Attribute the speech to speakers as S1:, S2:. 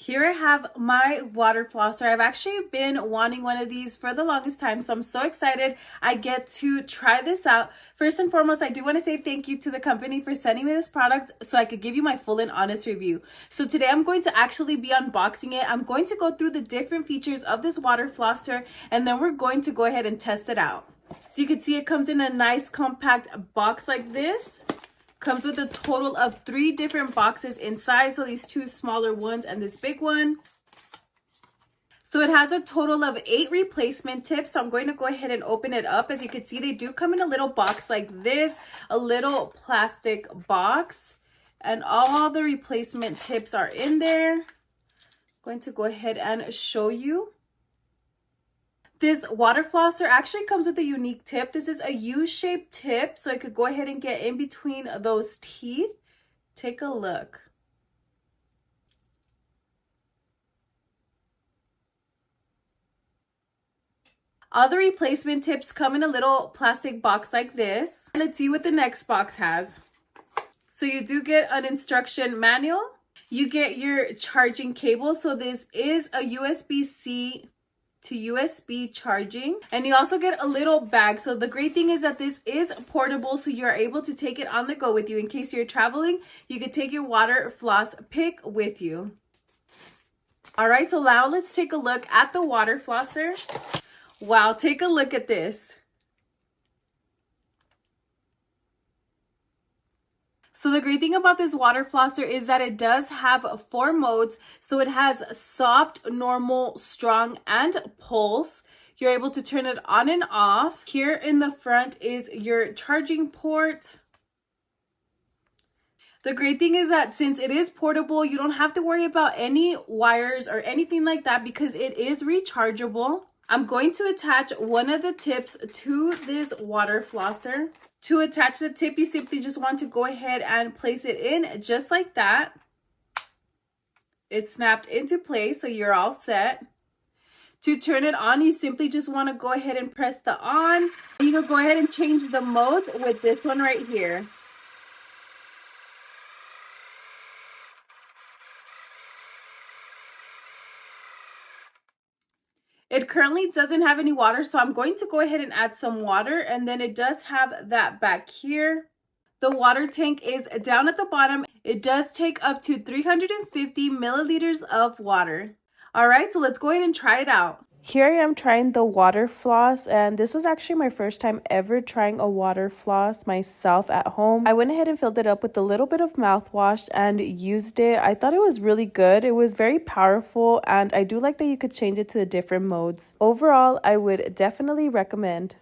S1: Here I have my water flosser. I've actually been wanting one of these for the longest time, so I'm so excited I get to try this out. First and foremost, I do want to say thank you to the company for sending me this product so I could give you my full and honest review. So today I'm going to actually be unboxing it. I'm going to go through the different features of this water flosser, and then we're going to go ahead and test it out. So you can see it comes in a nice compact box like this. Comes with a total of 3 different boxes inside. So these 2 smaller ones and this big one. So it has a total of 8 replacement tips. So I'm going to go ahead and open it up. As you can see, they do come in a little box like this, a little plastic box. And all the replacement tips are in there. I'm going to go ahead and show you. This water flosser actually comes with a unique tip. This is a U-shaped tip, so I could go ahead and get in between those teeth. Take a look. All the replacement tips come in a little plastic box like this. Let's see what the next box has. So you do get an instruction manual. You get your charging cable. So this is a USB-C to USB charging, and you also get a little bag. So the great thing is that this is portable, so you're able to take it on the go with you. In case you're traveling, you could take your water floss pick with you. All right, so now let's take a look at the water flosser. Wow, take a look at this. So the great thing about this water flosser is that it does have 4 modes. So it has soft, normal, strong, and pulse. You're able to turn it on and off. Here in the front is your charging port. The great thing is that since it is portable, you don't have to worry about any wires or anything like that because it is rechargeable. I'm going to attach one of the tips to this water flosser. To attach the tip, you simply just want to go ahead and place it in just like that. It's snapped into place, so you're all set. To turn it on, you simply just want to go ahead and press the on. You can go ahead and change the modes with this one right here. It currently doesn't have any water, so I'm going to go ahead and add some water, and then it does have that back here. The water tank is down at the bottom. It does take up to 350 milliliters of water. All right, so let's go ahead and try it out. Here I am trying the water floss, and this was actually my first time ever trying a water floss myself at home. I went ahead and filled it up with a little bit of mouthwash and used it. I thought it was really good. It was very powerful, and I do like that you could change it to the different modes. Overall, I would definitely recommend.